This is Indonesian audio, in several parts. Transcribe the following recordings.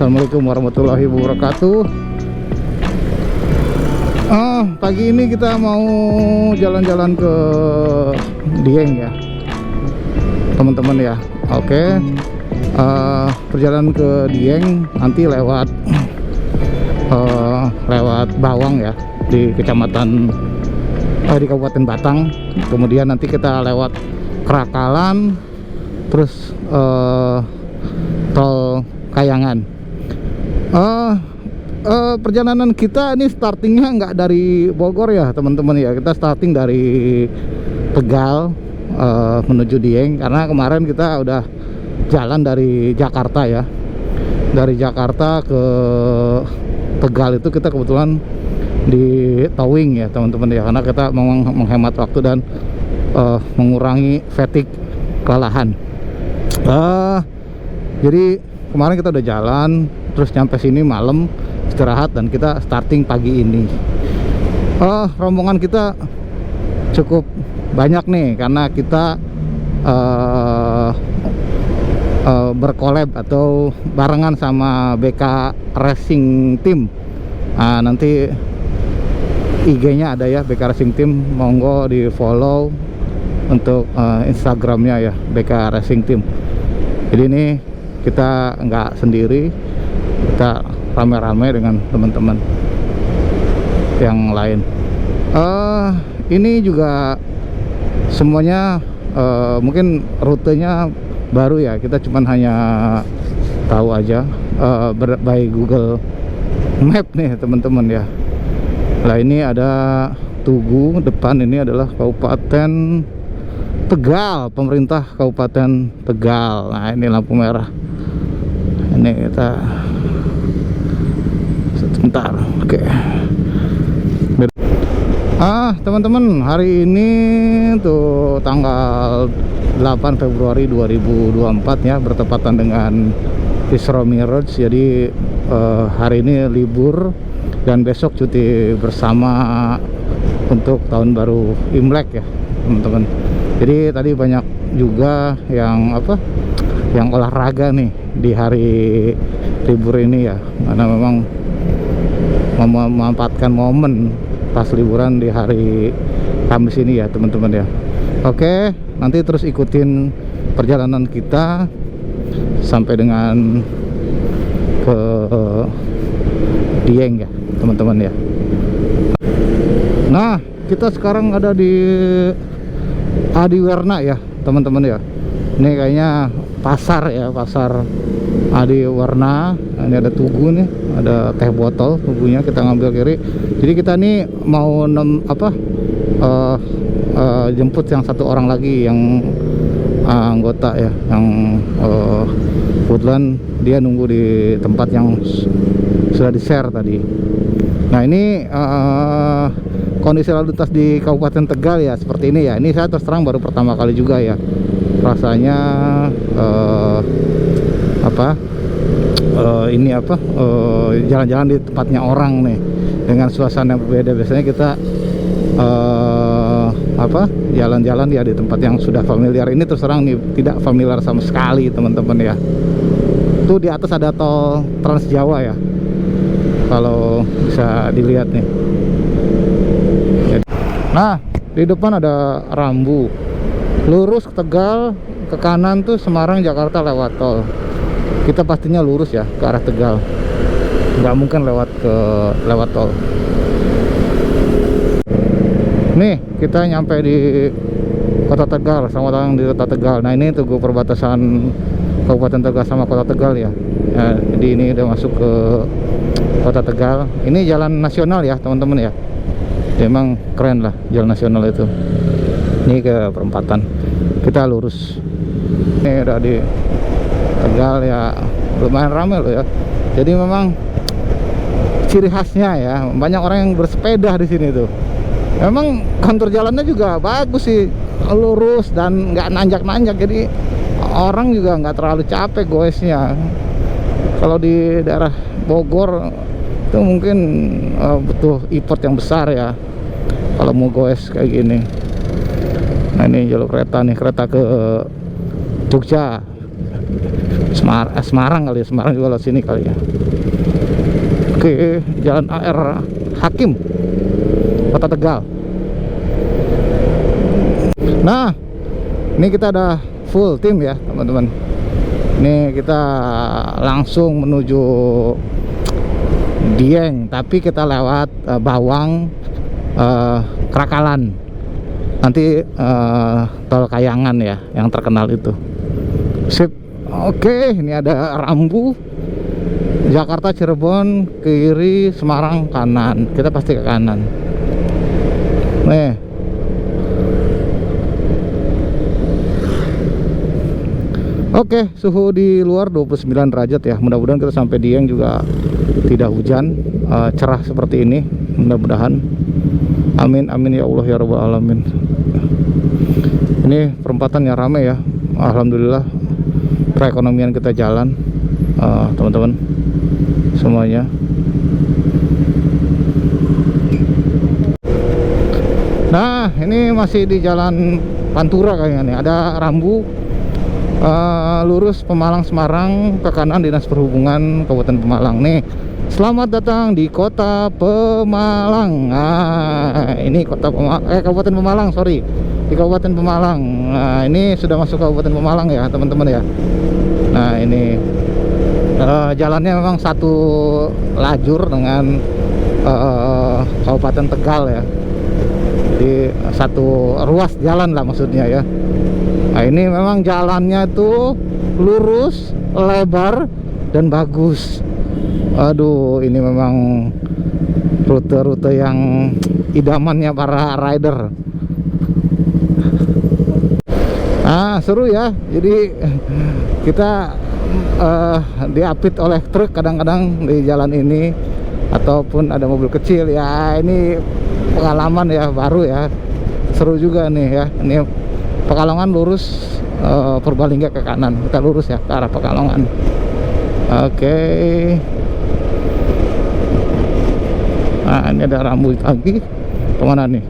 Assalamualaikum warahmatullahi wabarakatuh. Pagi ini kita mau jalan-jalan ke Dieng ya teman-teman ya. Oke. Perjalanan ke Dieng nanti lewat Bawang ya, di kecamatan di Kabupaten Batang. Kemudian nanti kita lewat Kerakalan, terus tol Kayangan. Perjalanan kita ini startingnya nggak dari Bogor ya teman-teman ya. Kita starting dari Tegal menuju Dieng, karena kemarin kita udah jalan dari Jakarta ya. Dari Jakarta ke Tegal itu kita kebetulan di towing ya teman-teman ya, karena kita mau menghemat waktu dan mengurangi fatigue, kelelahan. Jadi kemarin kita udah jalan, terus nyampe sini malam, istirahat, dan kita starting pagi ini. Rombongan kita cukup banyak nih, karena kita berkolab atau barengan sama BK Racing Team. Nanti IG-nya ada ya, BK Racing Team, monggo di follow untuk Instagramnya ya, BK Racing Team. Jadi ini kita nggak sendiri, kita rame-rame dengan teman-teman yang lain. Ini juga semuanya mungkin rutenya baru ya, kita cuman hanya tahu aja by Google Map nih teman-teman ya. Nah ini ada Tugu, depan ini adalah Kabupaten Tegal, pemerintah Kabupaten Tegal. Nah ini lampu merah. Ini kita sebentar, oke. Teman-teman, hari ini tuh tanggal 8 Februari 2024 ya, bertepatan dengan Isra Mi'raj. Jadi hari ini libur dan besok cuti bersama untuk tahun baru Imlek ya teman-teman. Jadi tadi banyak juga yang yang olahraga nih di hari libur ini ya, karena memang memanfaatkan momen pas liburan di hari Kamis ini ya teman-teman ya. Oke, nanti terus ikutin perjalanan kita sampai dengan ke Dieng ya teman-teman ya. Nah, kita sekarang ada di Adiwerna ya teman-teman ya. Ini kayaknya pasar ya, pasar Adiwerna. Ini ada Tugu nih, ada teh botol Tugunya, kita ngambil kiri. Jadi kita nih mau jemput yang satu orang lagi yang anggota ya, yang kebetulan dia nunggu di tempat yang sudah di-share tadi. Nah ini kondisi lalu lintas di Kabupaten Tegal ya seperti ini ya. Ini saya terus terang baru pertama kali juga ya, rasanya jalan-jalan di tempatnya orang nih dengan suasana yang berbeda. Biasanya kita jalan-jalan ya di tempat yang sudah familiar. Ini terus terang nih tidak familiar sama sekali teman-teman ya. Tuh di atas ada tol Trans Jawa ya, kalau bisa dilihat nih. Nah di depan ada rambu, lurus ke Tegal, ke kanan tuh Semarang Jakarta lewat tol. Kita pastinya lurus ya ke arah Tegal, nggak mungkin lewat tol. Nih kita nyampe di Kota Tegal, selamat datang di Kota Tegal. Nah ini Tugu perbatasan Kabupaten Tegal sama Kota Tegal ya. Jadi ini udah masuk ke Kota Tegal. Ini jalan nasional ya teman-teman ya. Emang keren lah jalan nasional itu. Ini ke perempatan, kita lurus. Ini udah di Tegal ya, lumayan ramai loh ya. Jadi memang ciri khasnya ya, banyak orang yang bersepeda di sini tuh. Memang kontur jalannya juga bagus sih, lurus dan nggak nanjak-nanjak, jadi orang juga nggak terlalu capek goesnya. Kalau di daerah Bogor itu mungkin butuh effort yang besar ya kalau mau goes kayak gini. Nah ini jalur kereta nih, kereta ke Jogja Semarang kali ya, Semarang juga lewat sini kali ya. Oke, Jalan AR Hakim, Kota Tegal. Nah, ini kita ada full tim ya teman-teman. Ini kita langsung menuju Dieng, tapi kita lewat Bawang, Krakalan. Nanti tol Kayangan ya yang terkenal itu. Sip. Oke, ini ada rambu Jakarta Cirebon kiri, Semarang kanan. Kita pasti ke kanan. Nih. Oke, suhu di luar 29 derajat ya. Mudah-mudahan kita sampai Dieng juga tidak hujan, cerah seperti ini. Mudah-mudahan. Amin amin ya Allah ya rabbal alamin. Ini perempatan yang ramai ya. Alhamdulillah perekonomian kita jalan, teman-teman semuanya. Nah, ini masih di Jalan Pantura kayaknya nih. Ada rambu lurus Pemalang Semarang, ke kanan Dinas Perhubungan Kabupaten Pemalang. Nih, selamat datang di Kota Pemalang. Nah, ini Kabupaten Pemalang, sorry, di Kabupaten Pemalang. Nah, ini sudah masuk Kabupaten Pemalang ya teman-teman ya. Nah, ini jalannya memang satu lajur dengan Kabupaten Tegal ya. Jadi satu ruas jalan lah maksudnya ya. Nah, ini memang jalannya itu lurus, lebar, dan bagus. Aduh, ini memang rute-rute yang idamannya para rider. Ah, seru ya. Jadi kita diapit oleh truk kadang-kadang di jalan ini, ataupun ada mobil kecil ya. Ini pengalaman ya, baru ya. Seru juga nih ya. Ini Pekalongan lurus, Purbalingga ke kanan. Kita lurus ya ke arah Pekalongan. Oke. Nah, ini ada rambu lagi. Kemana nih?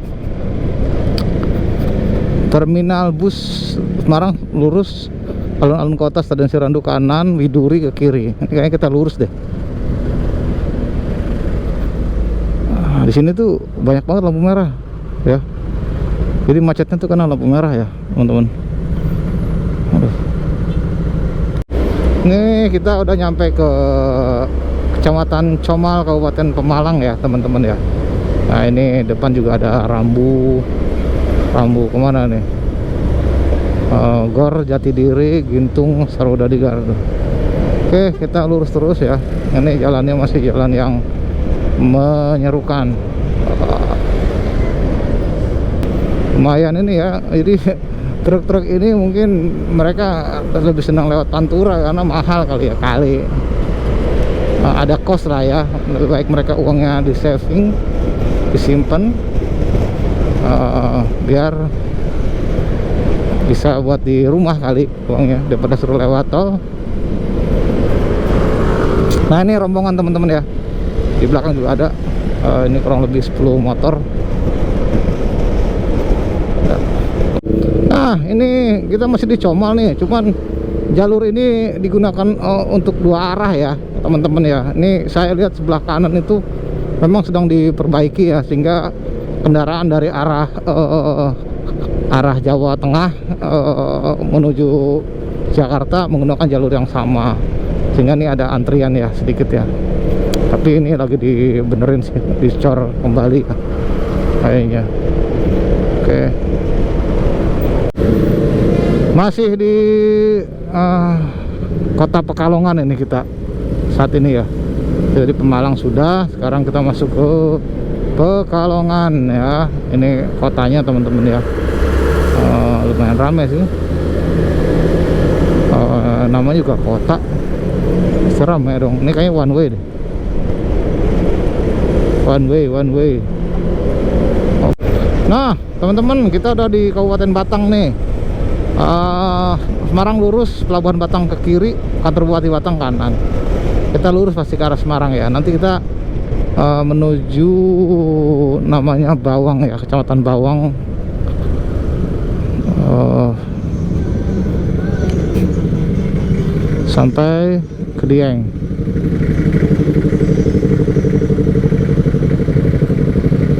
Terminal bus Semarang lurus, alun-alun kota Stadion Sirandu kanan, Widuri ke kiri. Ini kayaknya kita lurus deh. Nah, di sini tuh banyak banget lampu merah ya. Jadi macetnya tuh karena lampu merah ya teman-teman. Nih kita udah nyampe ke Kecamatan Comal, Kabupaten Pemalang ya teman-teman ya. Nah, ini depan juga ada rambu kemana nih? Gor Jatidiri, Gintung, Sarwadadi Gardu. Oke, kita lurus terus ya. Ini jalannya masih jalan yang menyerukan. Lumayan ini ya. Jadi truk-truk ini mungkin mereka lebih senang lewat Pantura karena mahal kali ya, ada kos lah ya. Lebih baik mereka uangnya di saving, disimpan, biar bisa buat di rumah kali uangnya daripada suruh lewat tol. Nah, ini rombongan teman-teman ya. Di belakang juga ada. Ini kurang lebih 10 motor. Nah, ini kita masih di Comal nih. Cuman jalur ini digunakan untuk dua arah ya teman-teman ya. Ini saya lihat sebelah kanan itu memang sedang diperbaiki ya, sehingga kendaraan dari arah Jawa Tengah menuju Jakarta menggunakan jalur yang sama, sehingga ini ada antrian ya sedikit ya. Tapi ini lagi dibenerin sih, dicor kembali kayaknya. Oke. Masih di Kota Pekalongan ini kita saat ini ya. Jadi Pemalang sudah, sekarang kita masuk ke Pekalongan ya. Ini kotanya teman-teman ya. Lumayan ramai sih. Namanya juga kota. Seram ya dong. Ini kayaknya one way deh. One way. Nah, teman-teman, kita udah di Kabupaten Batang nih. Semarang lurus, Pelabuhan Batang ke kiri, kantor Bupati Batang kanan. Kita lurus pasti ke arah Semarang ya. Nanti kita menuju namanya Bawang ya, Kecamatan Bawang. sampai ke Dieng.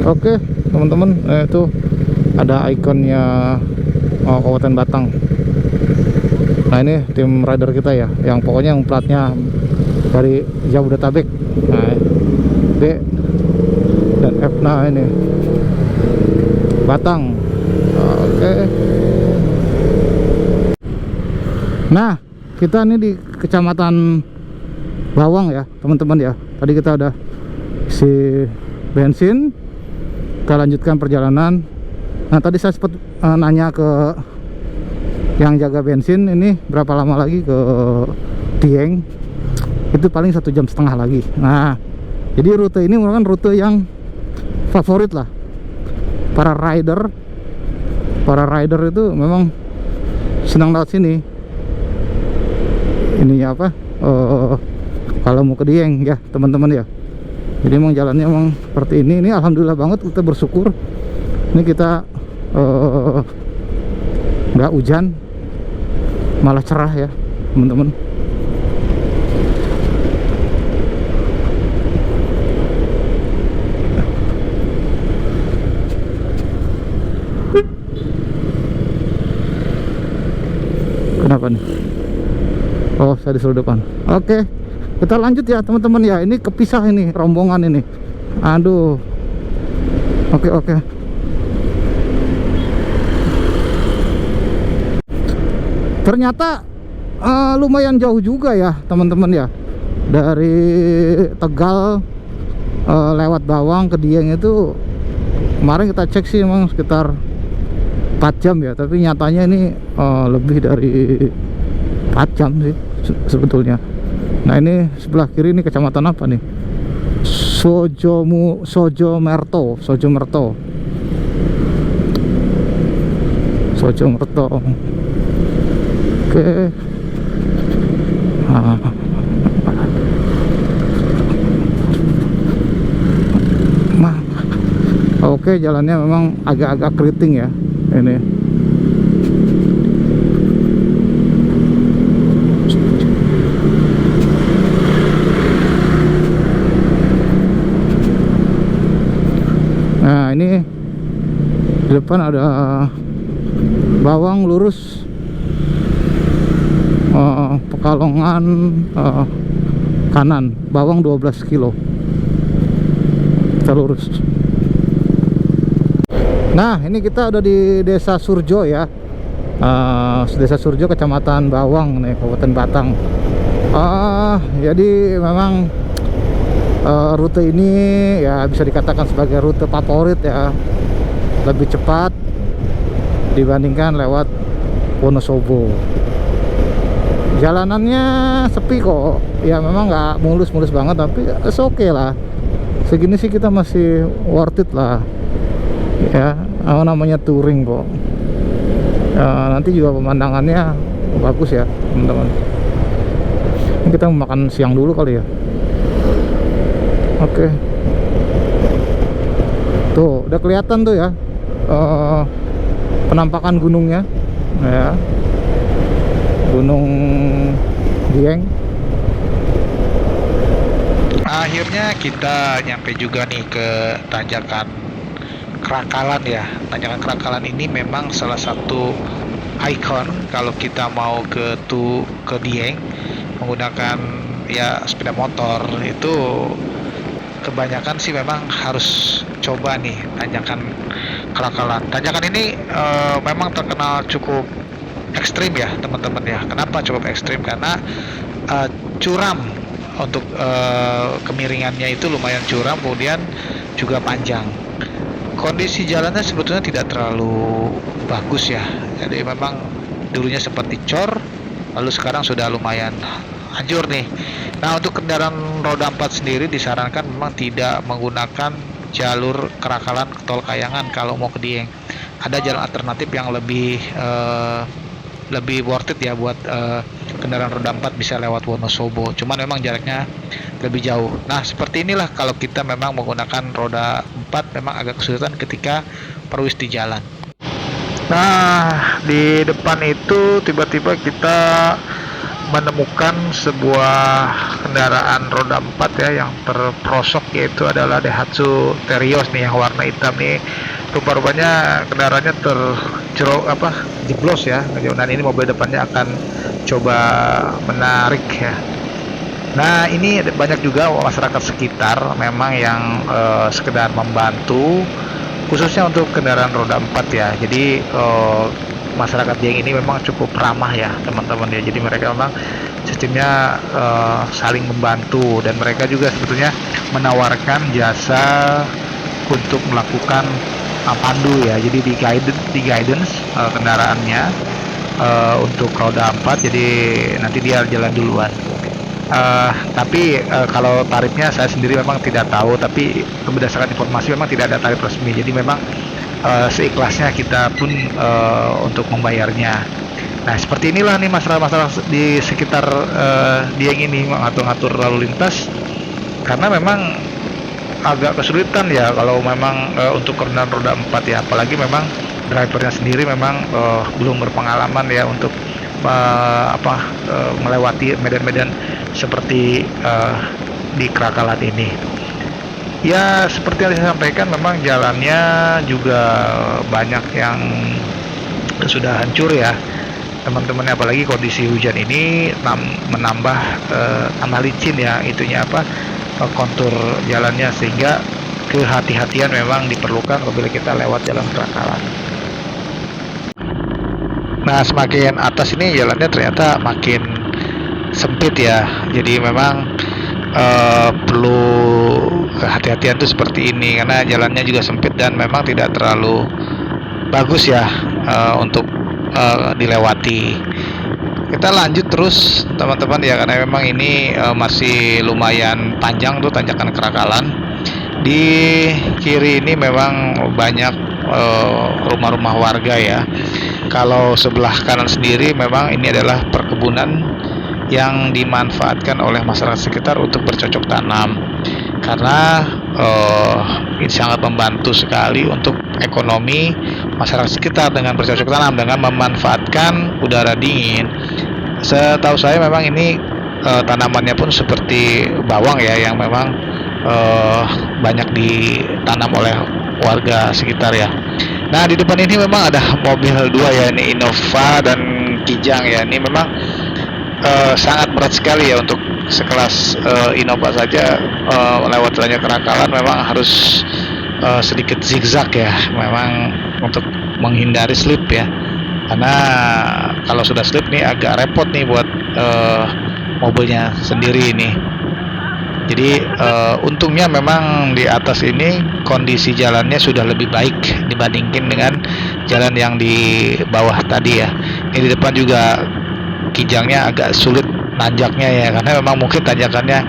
Oke teman-teman, itu ada ikonnya Kabupaten Batang. Nah ini tim rider kita ya, yang pokoknya yang platnya dari Jabodetabek. Nah B dan F. Nah ini Batang. Oke. Nah kita ini di Kecamatan Bawang ya teman-teman ya. Tadi kita udah isi bensin, kita lanjutkan perjalanan. Nah tadi saya sempat nanya ke yang jaga bensin, ini berapa lama lagi ke Dieng. Itu paling 1,5 jam lagi. Nah jadi rute ini merupakan rute yang favorit lah para rider itu memang senang lewat sini. Ini apa, kalau mau ke Dieng ya teman-teman ya. Jadi emang jalannya emang seperti ini. Ini alhamdulillah banget, kita bersyukur ini kita nggak hujan, malah cerah ya teman-teman. Kenapa nih? Oh, saya disuruh depan. Oke, kita lanjut ya teman-teman ya. Ini kepisah ini rombongan ini. Aduh. Oke. Ternyata lumayan jauh juga ya teman-teman ya. Dari Tegal lewat Bawang ke Dieng itu kemarin kita cek sih emang sekitar 4 jam ya, tapi nyatanya ini lebih dari 4 jam sih sebetulnya. Nah ini sebelah kiri ini kecamatan apa nih? Sojomerto. Oke. Oke, jalannya memang agak-agak keriting ya ini. Nah ini di depan ada Bawang lurus, Pekalongan kanan, Bawang 12 kilo, kita lurus. Nah ini kita udah di Desa Surjo ya. Desa Surjo Kecamatan Bawang nih, Kabupaten Batang. Jadi memang rute ini ya bisa dikatakan sebagai rute favorit ya, lebih cepat dibandingkan lewat Wonosobo. Jalanannya sepi kok ya, memang nggak mulus-mulus banget, tapi oke lah. Segini sih kita masih worth it lah ya. Namanya touring kok ya, nanti juga pemandangannya bagus ya teman-teman. Kita mau makan siang dulu kali ya. Oke. Tuh udah kelihatan tuh ya penampakan gunungnya ya, Gunung Dieng. Akhirnya kita nyampe juga nih ke Tanjakan Krakalan ya. Tanjakan Krakalan ini memang salah satu ikon kalau kita mau ke Dieng menggunakan ya sepeda motor. Itu kebanyakan sih memang harus coba nih Tanjakan Krakalan. Tanjakan ini memang terkenal cukup ekstrim ya teman-teman ya. Kenapa cukup ekstrim? Karena curam, untuk kemiringannya itu lumayan curam, kemudian juga panjang. Kondisi jalannya sebetulnya tidak terlalu bagus ya. Jadi memang dulunya sempat dicor, lalu sekarang sudah lumayan hancur nih. Nah untuk kendaraan roda 4 sendiri disarankan memang tidak menggunakan jalur Krakalan ke Tol Kayangan kalau mau ke Dieng. Ada jalan alternatif yang lebih worth it ya buat kendaraan roda 4, bisa lewat Wonosobo. Cuman memang jaraknya lebih jauh. Nah seperti inilah kalau kita memang menggunakan roda 4 memang agak kesulitan ketika perwis di jalan. Nah di depan itu tiba-tiba kita menemukan sebuah kendaraan roda 4 ya yang terperosok, yaitu adalah Daihatsu Terios nih yang warna hitam nih. Rupa-rupanya kendaraannya jeblos ya. Dan ini mobil depannya akan coba menarik ya. Nah, ini banyak juga masyarakat sekitar memang yang sekedar membantu, khususnya untuk kendaraan roda 4 ya. Jadi masyarakat Dieng ini memang cukup ramah ya teman-teman ya. Jadi mereka memang sistemnya saling membantu, dan mereka juga sebetulnya menawarkan jasa untuk melakukan pandu ya. Jadi di guidance kendaraannya untuk roda 4, jadi nanti dia jalan duluan. Tapi kalau tarifnya saya sendiri memang tidak tahu, tapi berdasarkan informasi memang tidak ada tarif resmi. Jadi memang seikhlasnya kita pun untuk membayarnya. Nah, seperti inilah nih masalah-masalah di sekitar Dieng ini, mengatur-ngatur lalu lintas, karena memang agak kesulitan ya kalau memang untuk kendaraan roda 4 ya, apalagi memang drivernya sendiri memang belum berpengalaman ya untuk melewati medan-medan seperti di Krakalan ini. Ya, seperti yang saya sampaikan, memang jalannya juga banyak yang sudah hancur ya teman-teman, apalagi kondisi hujan ini menambah tambah licin ya kontur jalannya, sehingga kehati-hatian memang diperlukan apabila kita lewat jalan Krakalan. Nah, semakin atas ini jalannya ternyata makin sempit ya. Jadi memang perlu kehati-hatian tuh seperti ini, karena jalannya juga sempit dan memang tidak terlalu bagus ya untuk dilewati. Kita lanjut terus teman-teman ya, karena memang ini masih lumayan panjang tuh tanjakan Krakalan. Di kiri ini memang banyak rumah-rumah warga ya. Kalau sebelah kanan sendiri memang ini adalah perkebunan yang dimanfaatkan oleh masyarakat sekitar untuk bercocok tanam, karena ini sangat membantu sekali untuk ekonomi masyarakat sekitar dengan bercocok tanam, dengan memanfaatkan udara dingin. Setahu saya memang ini tanamannya pun seperti bawang ya, yang memang banyak ditanam oleh warga sekitar ya. Nah, di depan ini memang ada mobil dua ya, ini Innova dan Kijang ya. Ini memang sangat berat sekali ya, untuk sekelas Innova saja lewat jalannya Krakalan memang harus sedikit zigzag ya, memang untuk menghindari slip ya, karena kalau sudah slip nih agak repot nih buat mobilnya sendiri ini. Jadi untungnya memang di atas ini kondisi jalannya sudah lebih baik dibandingkan dengan jalan yang di bawah tadi ya. Ini di depan juga Kijangnya agak sulit nanjaknya ya, karena memang mungkin tanjakannya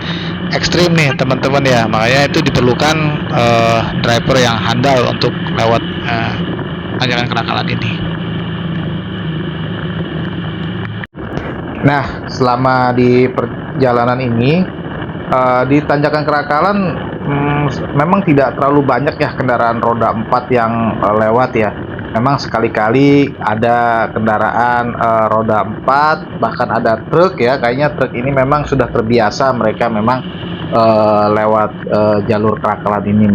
ekstrim nih teman-teman ya, makanya itu diperlukan driver yang handal untuk lewat tanjakan Krakalan ini. Nah, selama di perjalanan ini di tanjakan Krakalan memang tidak terlalu banyak ya kendaraan roda 4 yang lewat ya. Memang sekali-kali ada kendaraan roda 4, bahkan ada truk ya. Kayaknya truk ini memang sudah terbiasa, mereka memang lewat jalur Krakalan ini.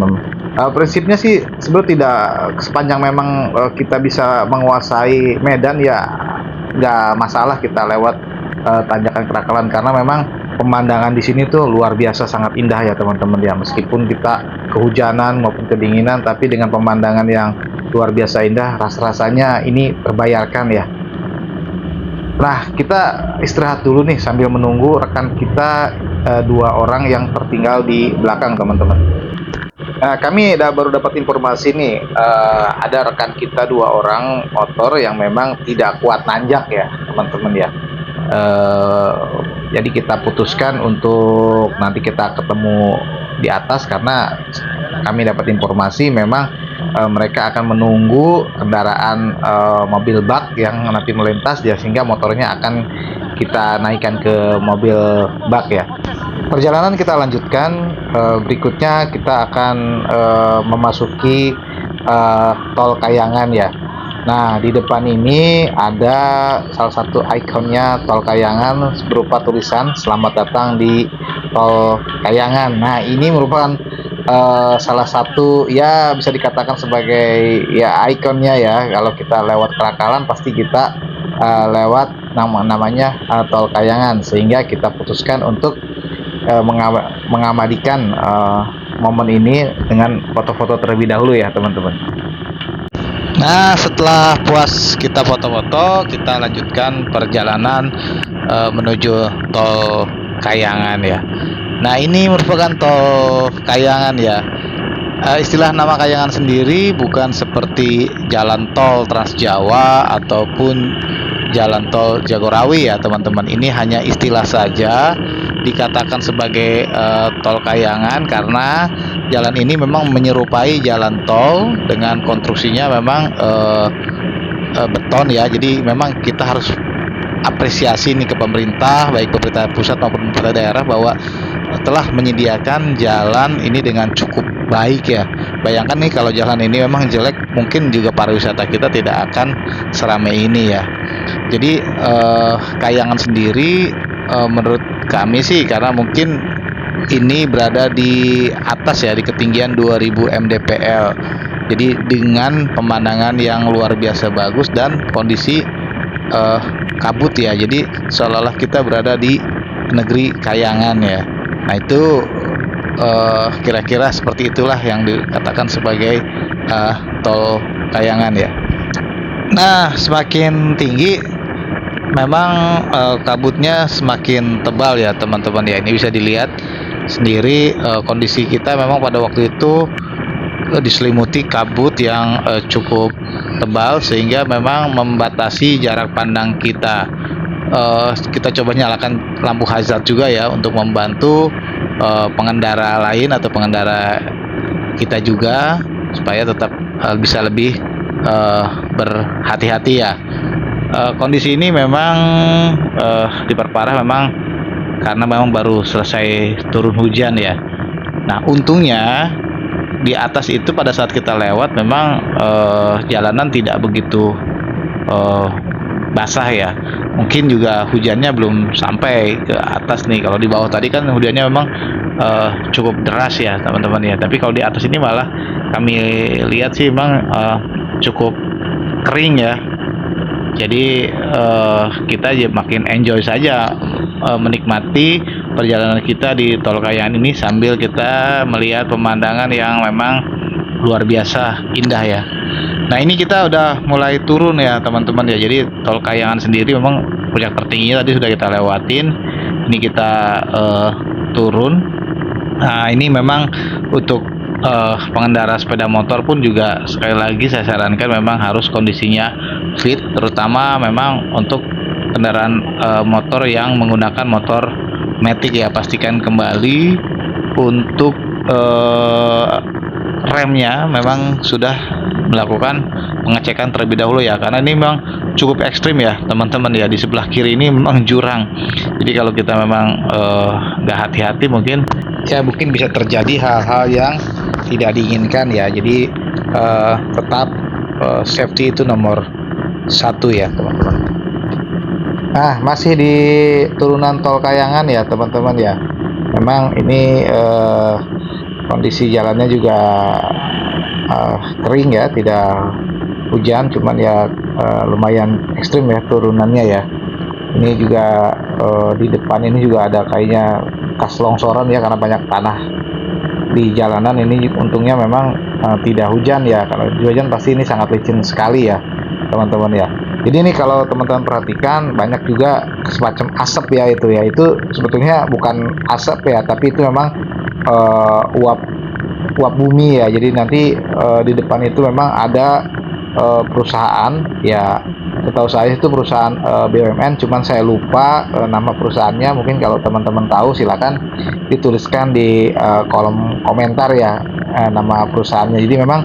Prinsipnya sih sebenarnya tidak, sepanjang memang kita bisa menguasai medan ya nggak masalah kita lewat tanjakan Krakalan, karena memang pemandangan di sini tuh luar biasa sangat indah ya teman-teman ya. Meskipun kita kehujanan maupun kedinginan, tapi dengan pemandangan yang luar biasa indah, rasanya ini terbayarkan ya. Nah, kita istirahat dulu nih sambil menunggu rekan kita dua orang yang tertinggal di belakang teman-teman. Nah, kami baru dapat informasi nih, ada rekan kita dua orang motor yang memang tidak kuat nanjak ya teman-teman ya. Jadi kita putuskan untuk nanti kita ketemu di atas, karena kami dapat informasi memang mereka akan menunggu kendaraan mobil bak yang nanti melintas ya, sehingga motornya akan kita naikkan ke mobil bak ya. Perjalanan kita lanjutkan, berikutnya kita akan memasuki tol Kayangan ya. Nah, di depan ini ada salah satu ikonnya Tol Kayangan berupa tulisan "Selamat datang di Tol Kayangan". Nah, ini merupakan salah satu ya bisa dikatakan sebagai ya ikonnya ya. Kalau kita lewat Kerakalan pasti kita lewat namanya Tol Kayangan, sehingga kita putuskan untuk mengamadikan momen ini dengan foto-foto terlebih dahulu ya, teman-teman. Nah, setelah puas kita foto-foto, kita lanjutkan perjalanan menuju Tol Kayangan ya. Nah, ini merupakan Tol Kayangan ya. Istilah nama Kayangan sendiri bukan seperti jalan tol Trans Jawa ataupun jalan tol Jagorawi ya, teman-teman. Ini hanya istilah saja, dikatakan sebagai Tol Kayangan karena jalan ini memang menyerupai jalan tol dengan konstruksinya memang beton ya. Jadi memang kita harus apresiasi nih ke pemerintah, baik pemerintah pusat maupun pemerintah daerah, bahwa telah menyediakan jalan ini dengan cukup baik ya. Bayangkan nih kalau jalan ini memang jelek, mungkin juga pariwisata kita tidak akan seramai ini ya. Jadi Kayangan sendiri menurut kami sih, karena mungkin ini berada di atas ya, di ketinggian 2000 mdpl. Jadi dengan pemandangan yang luar biasa bagus dan kondisi kabut ya. Jadi seolah-olah kita berada di negeri Kayangan ya. Nah, itu kira-kira seperti itulah yang dikatakan sebagai Tol Kayangan ya. Nah, semakin tinggi memang kabutnya semakin tebal ya, teman-teman ya. Ini bisa dilihat sendiri, kondisi kita memang pada waktu itu diselimuti kabut yang cukup tebal, sehingga memang membatasi jarak pandang kita. Kita coba nyalakan lampu hazard juga ya, untuk membantu pengendara lain atau pengendara kita juga supaya tetap bisa lebih berhati-hati ya. Kondisi ini memang diperparah memang karena memang baru selesai turun hujan ya. Nah, untungnya di atas itu pada saat kita lewat memang jalanan tidak begitu basah ya. Mungkin juga hujannya belum sampai ke atas nih. Kalau di bawah tadi kan hujannya memang cukup deras ya, teman-teman ya. Tapi kalau di atas ini malah kami lihat sih memang cukup kering ya. Jadi kita makin enjoy saja menikmati perjalanan kita di Tol Kayangan ini sambil kita melihat pemandangan yang memang luar biasa indah ya. Nah, ini kita udah mulai turun ya, teman-teman ya. Jadi Tol Kayangan sendiri memang puncak tertingginya tadi sudah kita lewatin. Ini kita turun. Nah, ini memang untuk pengendara sepeda motor pun juga sekali lagi saya sarankan memang harus kondisinya fit, terutama memang untuk kendaraan motor yang menggunakan motor matic ya. Pastikan kembali untuk remnya memang sudah melakukan pengecekan terlebih dahulu ya, karena ini memang cukup ekstrim ya, teman-teman ya. Di sebelah kiri ini memang jurang, jadi kalau kita memang nggak hati-hati mungkin bisa terjadi hal-hal yang tidak diinginkan ya. Jadi tetap safety itu nomor satu ya, teman-teman. Nah, masih di turunan Tol Kayangan ya, teman-teman ya. Memang ini kondisi jalannya juga kering ya, tidak hujan, cuman ya lumayan ekstrim ya turunannya ya. Ini juga di depan ini juga ada kayaknya bekas longsoran ya, karena banyak tanah di jalanan ini. Untungnya memang tidak hujan ya, kalau hujan pasti ini sangat licin sekali ya, teman-teman ya. Jadi ini kalau teman-teman perhatikan banyak juga semacam asap ya, itu sebetulnya bukan asap ya, tapi itu memang uap bumi ya. Jadi nanti di depan itu memang ada perusahaan ya, setahu saya itu perusahaan BUMN, cuman saya lupa nama perusahaannya. Mungkin kalau teman-teman tahu silakan dituliskan di kolom komentar ya nama perusahaannya. Jadi memang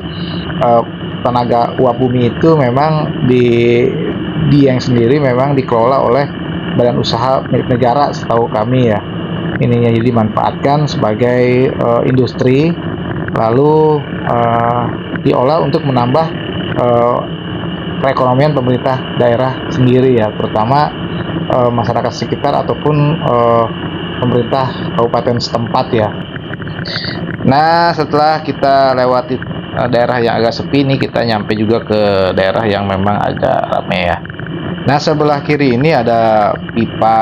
tenaga uap bumi itu memang di Dieng sendiri memang dikelola oleh badan usaha milik negara setahu kami ya. Ininya jadi dimanfaatkan sebagai industri, lalu diolah untuk menambah perekonomian pemerintah daerah sendiri ya, terutama masyarakat sekitar ataupun pemerintah kabupaten setempat ya. Nah, setelah kita lewati daerah yang agak sepi nih, kita nyampe juga ke daerah yang memang agak ramai ya. Nah, sebelah kiri ini ada pipa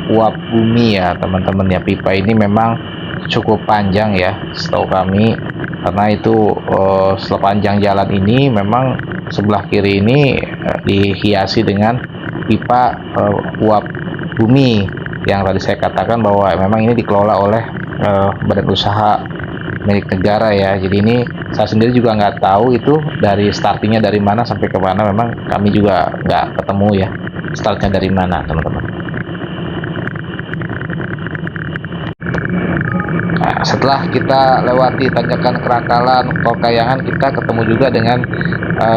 uap bumi ya teman-teman ya. Pipa ini memang cukup panjang ya setahu kami, karena itu sepanjang jalan ini memang sebelah kiri ini dihiasi dengan pipa uap bumi yang tadi saya katakan bahwa memang ini dikelola oleh badan usaha milik negara ya. Jadi ini saya sendiri juga nggak tahu itu dari startingnya dari mana sampai ke mana, memang kami juga nggak ketemu ya startnya dari mana teman-teman. Nah, setelah kita lewati tanjakan Kerakalan, Tol Kayangan, kita ketemu juga dengan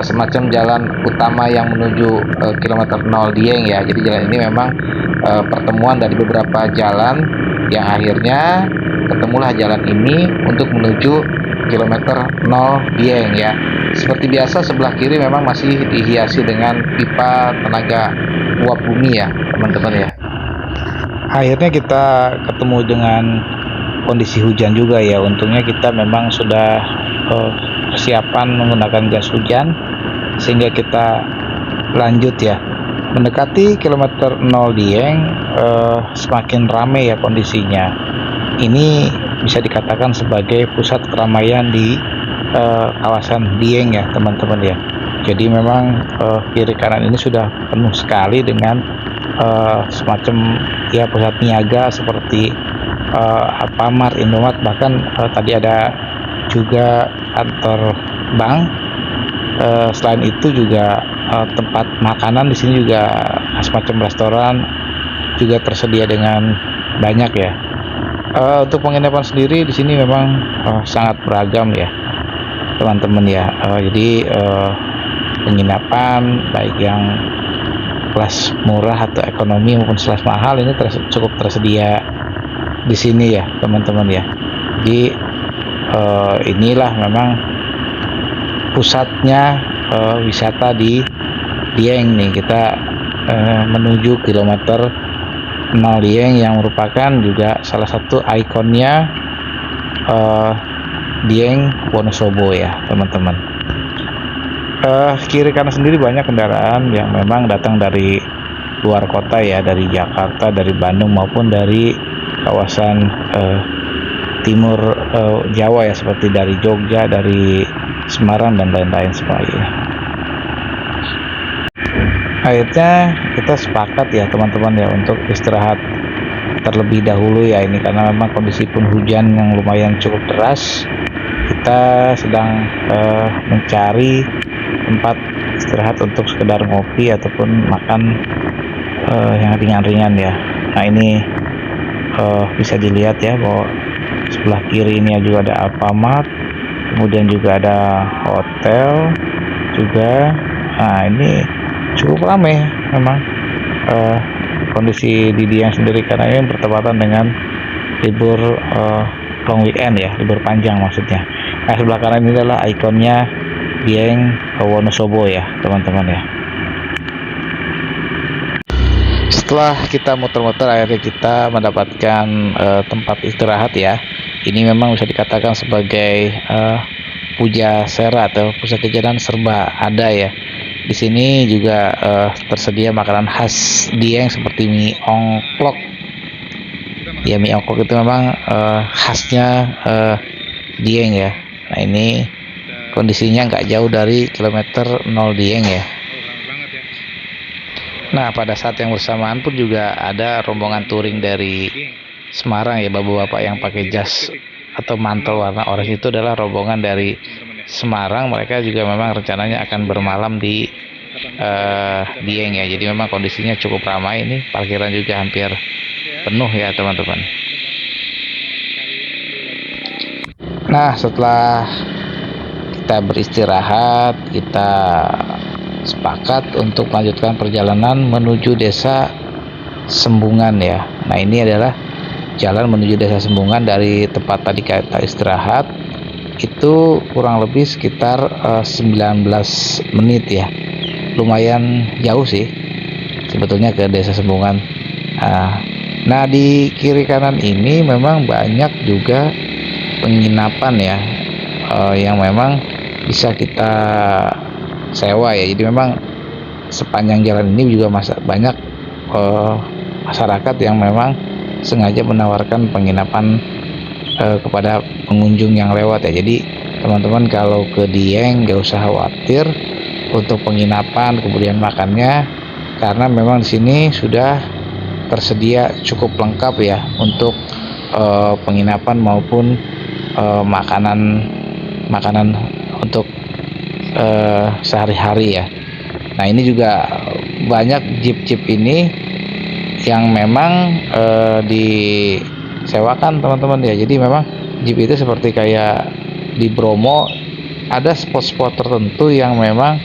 semacam jalan utama yang menuju kilometer 0 Dieng ya. Jadi jalan ini memang pertemuan dari beberapa jalan yang akhirnya ketemulah jalan ini untuk menuju kilometer 0 Dieng ya. Seperti biasa sebelah kiri memang masih dihiasi dengan pipa tenaga uap bumi ya teman-teman ya. Akhirnya kita ketemu dengan kondisi hujan juga ya. Untungnya kita memang sudah persiapan menggunakan jas hujan sehingga kita lanjut ya. Mendekati kilometer 0 Dieng semakin ramai ya kondisinya. Ini bisa dikatakan sebagai pusat keramaian di kawasan Dieng ya teman-teman ya. Jadi memang kiri kanan ini sudah penuh sekali dengan semacam ya pusat niaga seperti Alfamart, Indomaret, bahkan tadi ada juga kantor bank. Selain itu juga tempat makanan di sini juga semacam restoran juga tersedia dengan banyak ya. Untuk penginapan sendiri di sini memang sangat beragam ya teman-teman ya. Jadi penginapan baik yang kelas murah atau ekonomi maupun kelas mahal ini cukup tersedia di sini ya teman-teman ya. Jadi inilah memang pusatnya wisata di Dieng nih. Kita menuju kilometer 0 Dieng yang merupakan juga salah satu ikonnya Dieng Wonosobo ya teman-teman. Kiri kanan sendiri banyak kendaraan yang memang datang dari luar kota ya, dari Jakarta, dari Bandung maupun dari kawasan timur Jawa ya, seperti dari Jogja, dari Semarang dan lain-lain sebagainya. Akhirnya kita sepakat ya teman-teman ya untuk istirahat terlebih dahulu ya, ini karena memang kondisi pun hujan yang lumayan cukup deras. Kita sedang mencari tempat istirahat untuk sekedar ngopi ataupun makan yang ringan-ringan ya. Nah ini bisa dilihat ya bahwa sebelah kiri ini juga ada Alfamart, kemudian juga ada hotel juga. Nah ini cukup ramai memang kondisi di Dieng sendiri karena ini bertepatan dengan libur long weekend ya, libur panjang maksudnya. Nah sebelah kanan ini adalah ikonnya Dieng Wonosobo ya teman-teman ya. Setelah kita muter-muter akhirnya kita mendapatkan tempat istirahat ya. Ini memang bisa dikatakan sebagai puja sera atau pusat jajanan serba ada ya. Di sini juga tersedia makanan khas Dieng seperti mie ongklok. Ya mie ongklok itu memang khasnya Dieng ya. Nah ini kondisinya nggak jauh dari kilometer 0 Dieng ya. Nah pada saat yang bersamaan pun juga ada rombongan touring dari Semarang ya, bapak-bapak yang pakai jas atau mantel warna oranye itu adalah rombongan dari Semarang. Mereka juga memang rencananya akan bermalam di Dieng ya. Jadi memang kondisinya cukup ramai, ini parkiran juga hampir penuh ya teman-teman. Nah setelah kita beristirahat, kita sepakat untuk melanjutkan perjalanan menuju desa Sembungan ya. Nah ini adalah jalan menuju desa Sembungan dari tempat tadi kita istirahat itu kurang lebih sekitar 19 menit ya. lumayan jauh sih sebetulnya ke Desa Sembungan. Nah, di kiri kanan ini memang banyak juga penginapan ya, yang memang bisa kita sewa ya. Jadi memang sepanjang jalan ini juga banyak masyarakat yang memang sengaja menawarkan penginapan kepada pengunjung yang lewat ya. Jadi teman-teman kalau ke Dieng gak usah khawatir untuk penginapan kemudian makannya, karena memang di sini sudah tersedia cukup lengkap ya untuk penginapan maupun makanan untuk sehari-hari ya. Nah, ini juga banyak jeep-jeep ini yang memang disewakan teman-teman ya. Jadi memang jeep itu seperti kayak di Bromo, ada spot-spot tertentu yang memang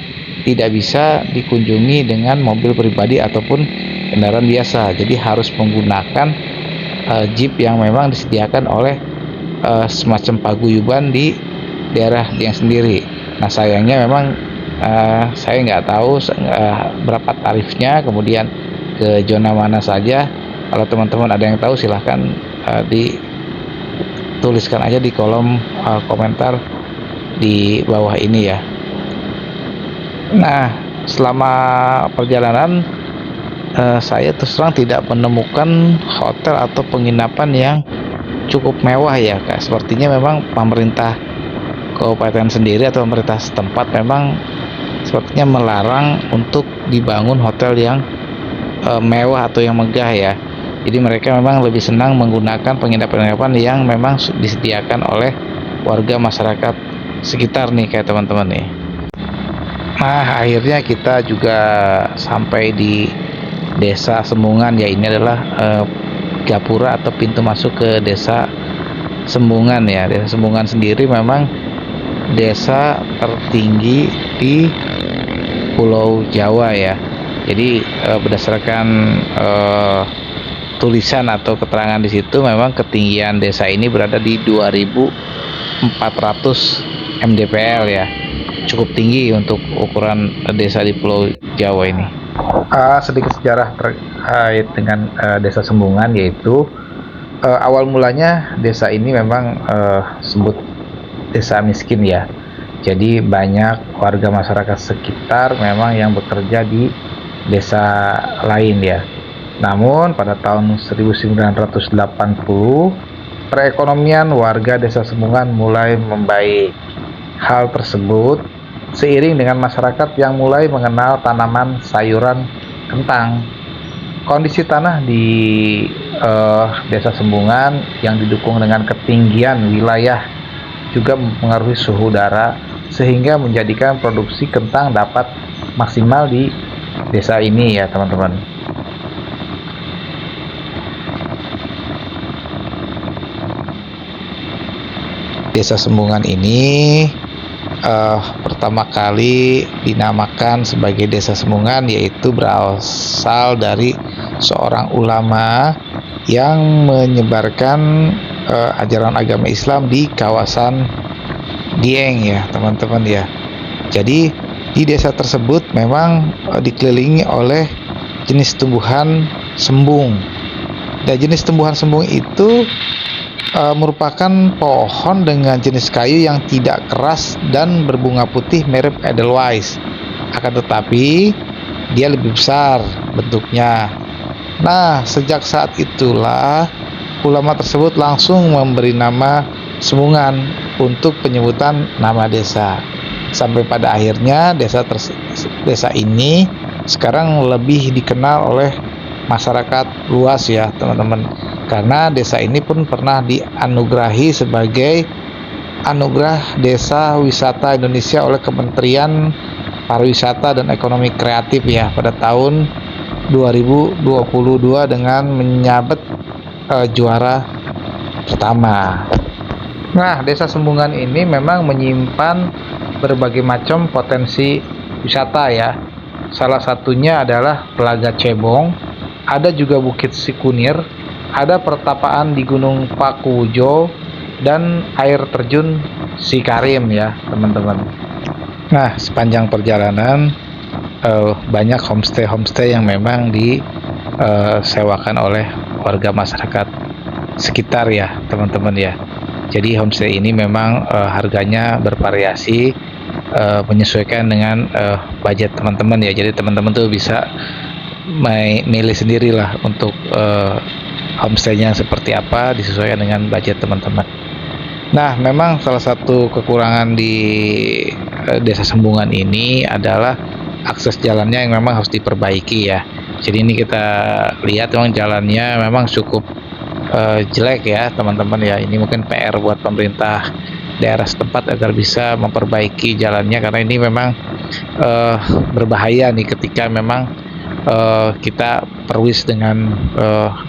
tidak bisa dikunjungi dengan mobil pribadi ataupun kendaraan biasa. Jadi harus menggunakan jeep yang memang disediakan oleh semacam paguyuban di daerah yang sendiri. Nah, sayangnya memang saya nggak tahu berapa tarifnya, kemudian ke zona mana saja. Kalau teman-teman ada yang tahu silahkan dituliskan aja di kolom komentar di bawah ini ya. Nah, selama perjalanan saya terus terang tidak menemukan hotel atau penginapan yang cukup mewah ya, Kak. Sepertinya memang pemerintah kabupaten sendiri atau pemerintah setempat memang sepertinya melarang untuk dibangun hotel yang mewah atau yang megah ya. Jadi mereka memang lebih senang menggunakan penginapan-penginapan yang memang disediakan oleh warga masyarakat sekitar nih kayak teman-teman nih. Nah, akhirnya kita juga sampai di Desa Sembungan ya. Ini adalah gapura atau pintu masuk ke Desa Sembungan ya. Desa Sembungan sendiri memang desa tertinggi di Pulau Jawa ya. Jadi berdasarkan tulisan atau keterangan di situ, memang ketinggian desa ini berada di 2400 mdpl ya. Cukup tinggi untuk ukuran desa di Pulau Jawa ini. Sedikit sejarah terkait dengan Desa Sembungan, yaitu awal mulanya desa ini memang sebut desa miskin ya. Jadi banyak warga masyarakat sekitar memang yang bekerja di desa lain ya. Namun pada tahun 1980 perekonomian warga Desa Sembungan mulai membaik. Hal tersebut seiring dengan masyarakat yang mulai mengenal tanaman sayuran kentang. Kondisi tanah di Desa Sembungan yang didukung dengan ketinggian wilayah juga mempengaruhi suhu udara, sehingga menjadikan produksi kentang dapat maksimal di desa ini ya teman-teman. Desa Sembungan ini pertama kali dinamakan sebagai Desa Sembungan, yaitu berasal dari seorang ulama yang menyebarkan ajaran agama Islam di kawasan Dieng ya teman-teman ya. Jadi di desa tersebut memang dikelilingi oleh jenis tumbuhan sembung. Dan jenis tumbuhan sembung itu merupakan pohon dengan jenis kayu yang tidak keras dan berbunga putih mirip Edelweiss. Akan tetapi dia lebih besar bentuknya. Nah, sejak saat itulah ulama tersebut langsung memberi nama Sembungan untuk penyebutan nama desa. Sampai pada akhirnya desa ini sekarang lebih dikenal oleh masyarakat luas ya teman-teman, karena desa ini pun pernah dianugerahi sebagai Anugerah Desa Wisata Indonesia oleh Kementerian Pariwisata dan Ekonomi Kreatif ya pada tahun 2022 dengan menyabet juara pertama. Nah, Desa Sembungan ini memang menyimpan berbagai macam potensi wisata ya. Salah satunya adalah Telaga Cebong, ada juga Bukit Sikunir, ada pertapaan di Gunung Pakuwujo, dan air terjun Sikarim ya teman-teman. Nah, sepanjang perjalanan banyak homestay yang memang disewakan oleh warga masyarakat sekitar ya teman-teman ya. Jadi homestay ini memang harganya bervariasi, menyesuaikan dengan budget teman-teman ya. Jadi teman-teman tuh bisa milih sendirilah untuk homestaynya seperti apa, disesuaikan dengan budget teman-teman. Nah, memang salah satu kekurangan di Desa Sembungan ini adalah akses jalannya yang memang harus diperbaiki ya. Jadi ini kita lihat memang jalannya memang cukup jelek ya teman-teman ya. Ini mungkin PR buat pemerintah daerah setempat agar bisa memperbaiki jalannya, karena ini memang berbahaya nih ketika memang kita perwis dengan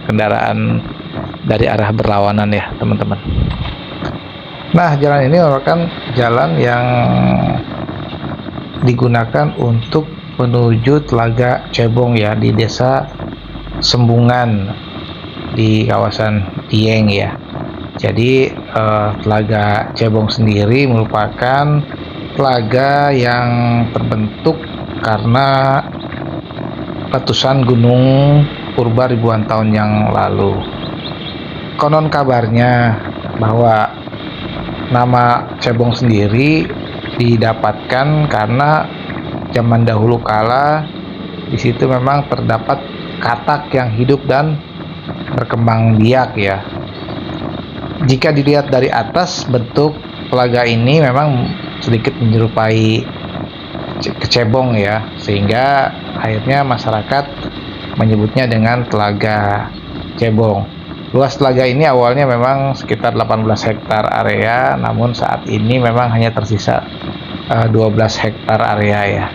kendaraan dari arah berlawanan ya teman-teman. Nah, jalan ini merupakan jalan yang digunakan untuk menuju Telaga Cebong ya, di Desa Sembungan di kawasan Dieng ya. Jadi Telaga Cebong sendiri merupakan telaga yang terbentuk karena letusan gunung purba ribuan tahun yang lalu. Konon kabarnya bahwa nama Cebong sendiri didapatkan karena zaman dahulu kala di situ memang terdapat katak yang hidup dan berkembang biak ya. Jika dilihat dari atas, bentuk telaga ini memang sedikit menyerupai kecebong ya, sehingga akhirnya masyarakat menyebutnya dengan Telaga Cebong. Luas telaga ini awalnya memang sekitar 18 hektar area, namun saat ini memang hanya tersisa 12 hektar area ya.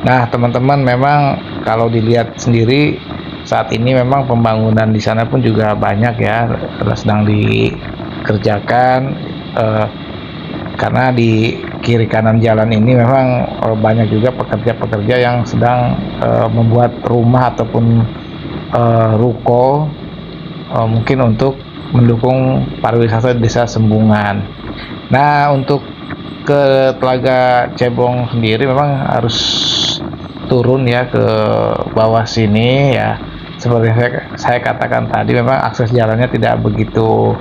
Nah, teman-teman, memang kalau dilihat sendiri saat ini memang pembangunan di sana pun juga banyak ya, sedang dikerjakan, karena di kiri kanan jalan ini memang banyak juga pekerja-pekerja yang sedang membuat rumah ataupun ruko, mungkin untuk mendukung pariwisata Desa Sembungan. Nah, untuk ke Telaga Cebong sendiri memang harus turun ya ke bawah sini ya. Seperti saya katakan tadi, memang akses jalannya tidak begitu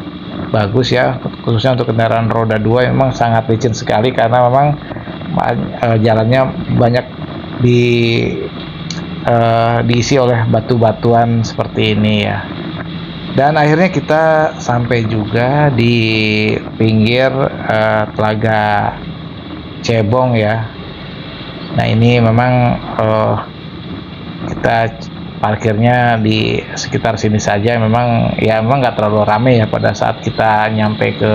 bagus ya, khususnya untuk kendaraan roda 2 memang sangat licin sekali, karena memang jalannya banyak diisi oleh batu-batuan seperti ini ya. Dan akhirnya kita sampai juga di pinggir Telaga Cebong ya. Nah, ini memang kita parkirnya di sekitar sini saja, memang nggak terlalu ramai ya pada saat kita nyampe ke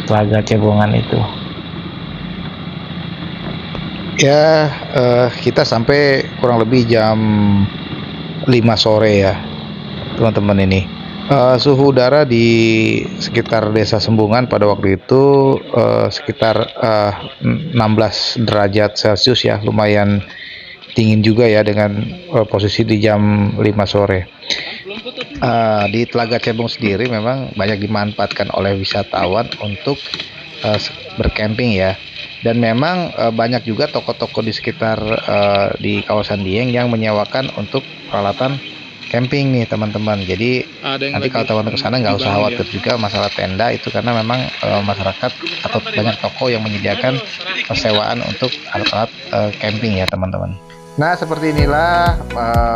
Telaga Cebongan itu. Ya, kita sampai kurang lebih jam 5 sore ya teman-teman. Ini suhu udara di sekitar Desa Sembungan pada waktu itu sekitar 16 derajat Celcius ya, lumayan dingin juga ya dengan posisi di jam 5 sore. Di Telaga Cebong sendiri memang banyak dimanfaatkan oleh wisatawan untuk bercamping ya, dan memang banyak juga toko-toko di sekitar di kawasan Dieng yang menyewakan untuk peralatan camping nih teman-teman. Jadi nanti kalau teman-teman ke sana nggak usah khawatir juga masalah tenda itu, karena memang masyarakat atau banyak toko yang menyediakan persewaan untuk alat-alat camping ya teman-teman. Nah, seperti inilah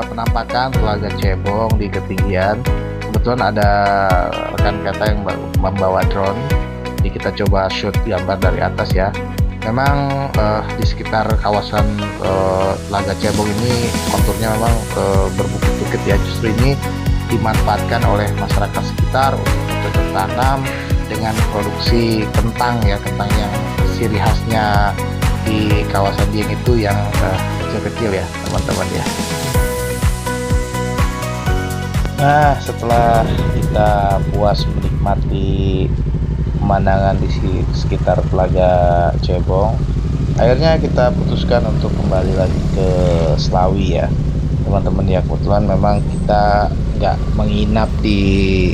penampakan Telaga Cebong di ketinggian. Kebetulan ada rekan kita yang membawa drone, jadi kita coba shoot gambar dari atas ya. Memang di sekitar kawasan Telaga Cebong ini konturnya memang berbukit-bukit ya. Justru ini dimanfaatkan oleh masyarakat sekitar untuk bercocok tanam dengan produksi kentang ya, kentang yang ciri khasnya di kawasan Dieng itu yang kecil-kecil ya teman-teman ya. Nah, setelah kita puas menikmati pemandangan di sekitar Telaga Cebong, akhirnya kita putuskan untuk kembali lagi ke Slawi ya teman-teman ya. Kebetulan memang kita nggak menginap di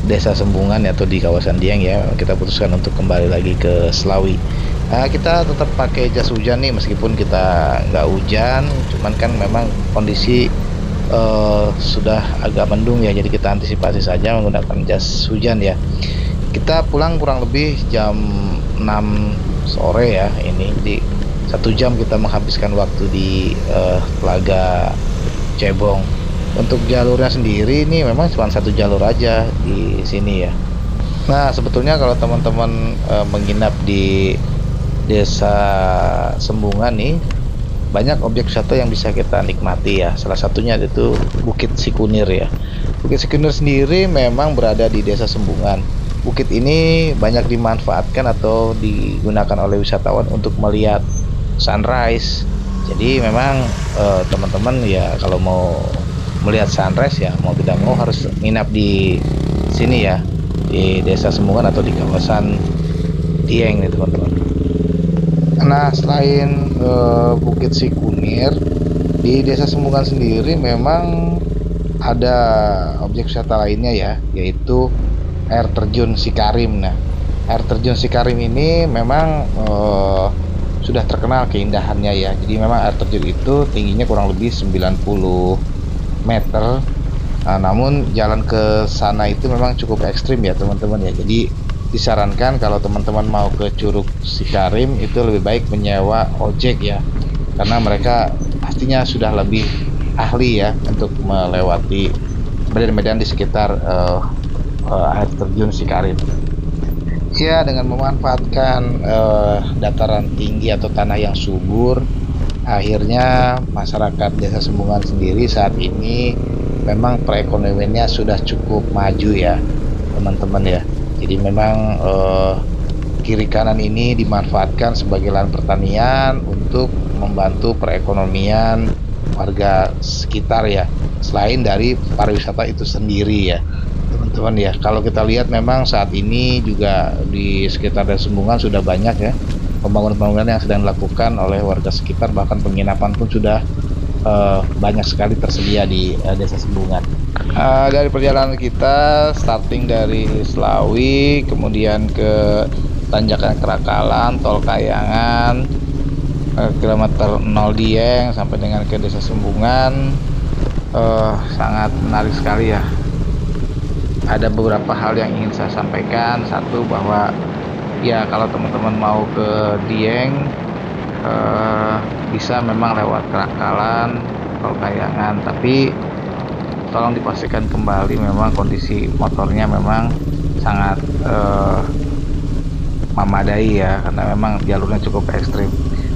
Desa Sembungan atau di kawasan Dieng ya, kita putuskan untuk kembali lagi ke Slawi. Nah, kita tetap pakai jas hujan nih meskipun kita nggak hujan, cuman kan memang kondisi sudah agak mendung ya, jadi kita antisipasi saja menggunakan jas hujan ya. Kita pulang kurang lebih jam 6 sore ya ini, di 1 jam kita menghabiskan waktu di Telaga Cebong. Untuk jalurnya sendiri ini memang cuma 1 jalur aja di sini ya. Nah, sebetulnya kalau teman-teman menginap di Desa Sembungan nih, banyak objek wisata yang bisa kita nikmati ya. Salah satunya itu Bukit Sikunir ya. Bukit Sikunir sendiri memang berada di Desa Sembungan. Bukit ini banyak dimanfaatkan atau digunakan oleh wisatawan untuk melihat sunrise. Jadi memang teman-teman ya kalau mau melihat sunrise ya mau tidak mau harus nginap di sini ya, di Desa Sembungan atau di kawasan Dieng nih teman-teman. Nah, selain Bukit Sikunir, di Desa Sembungan sendiri memang ada objek wisata lainnya ya, yaitu air terjun Sikarim. Nah, air terjun Sikarim ini memang sudah terkenal keindahannya ya. Jadi memang air terjun itu tingginya kurang lebih 90 meter. Nah, namun jalan ke sana itu memang cukup ekstrim ya teman-teman ya. Jadi disarankan kalau teman-teman mau ke Curug Sikarim itu lebih baik menyewa ojek ya, karena mereka pastinya sudah lebih ahli ya untuk melewati medan-medan di sekitar air terjun Sikarim. Ya, dengan memanfaatkan dataran tinggi atau tanah yang subur, akhirnya masyarakat Desa Sembungan sendiri saat ini memang perekonomiannya sudah cukup maju ya teman-teman ya. Jadi memang kiri kanan ini dimanfaatkan sebagai lahan pertanian untuk membantu perekonomian warga sekitar ya, selain dari pariwisata itu sendiri ya teman-teman ya. Kalau kita lihat memang saat ini juga di sekitar Desa Sembungan sudah banyak ya pembangunan-pembangunan yang sedang dilakukan oleh warga sekitar, bahkan penginapan pun sudah banyak sekali tersedia di Desa Sembungan. Dari perjalanan kita starting dari Slawi, kemudian ke Tanjakan Kerakalan, Tol Kayangan, kilometer 0 Dieng sampai dengan ke Desa Sembungan, sangat menarik sekali ya. Ada beberapa hal yang ingin saya sampaikan. Satu, bahwa ya kalau teman-teman mau ke Dieng bisa memang lewat Kerakalan, Tol Kayangan, tapi tolong dipastikan kembali memang kondisi motornya memang sangat memadai ya, karena memang jalurnya cukup ekstrim.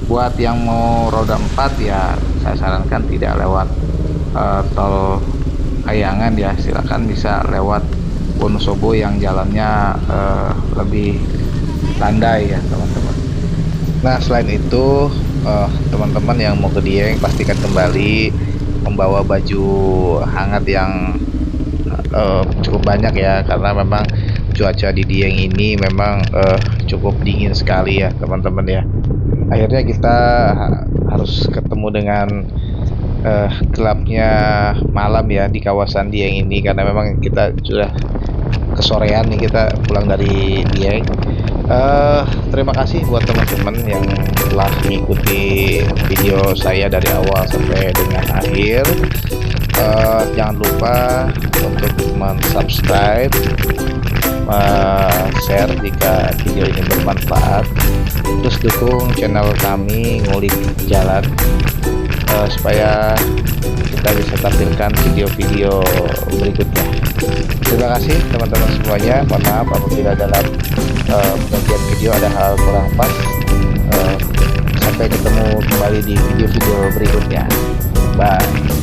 Buat yang mau roda 4 ya saya sarankan tidak lewat Tol Kayangan ya, silakan bisa lewat Wonosobo yang jalannya lebih landai ya teman-teman. Nah, selain itu teman-teman yang mau ke Dieng pastikan kembali membawa baju hangat yang cukup banyak ya, karena memang cuaca di Dieng ini memang cukup dingin sekali ya teman-teman ya. Akhirnya kita harus ketemu dengan gelapnya malam ya di kawasan Dieng ini, karena memang kita sudah kesorean nih kita pulang dari Dieng. Terima kasih buat teman-teman yang telah mengikuti video saya dari awal sampai dengan akhir. Jangan lupa untuk subscribe, share jika video ini bermanfaat, terus dukung channel kami Ngulik Jalan supaya kita bisa tampilkan video-video berikutnya. Terima kasih teman-teman semuanya. Mohon maaf apabila dalam bagian video ada hal kurang pas. Sampai ketemu kembali di video-video berikutnya. Bye.